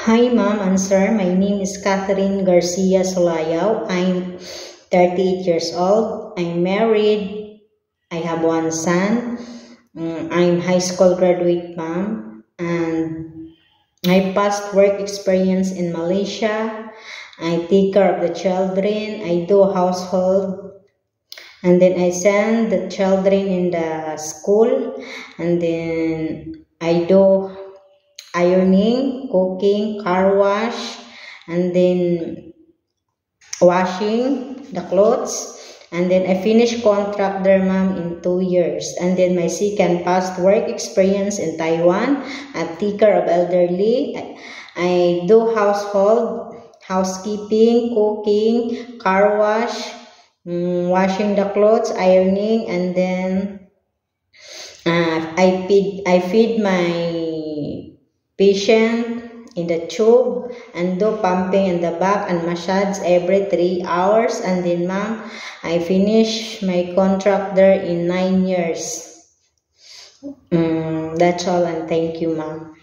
Hi, ma'am and sir. My name is Catherine Garcia Solayaw. I'm 38 years old. I'm married. I have one son. I'm high school graduate, ma'am. And I passed work experience in Malaysia. I take care of the children. I do household. And then I send the children in the school. And then I do ironing, cooking, car wash, and then washing the clothes. And then I finished contract there, ma'am, in 2 years. And then my second past work experience in Taiwan. I take care of elderly. I do household, housekeeping, cooking, car wash, washing the clothes, ironing, and then I feed my patient in the tube and do pumping in the back and massage every 3 hours. And then, ma'am, I finish my contract there in 9 years. That's all, and thank you, ma'am.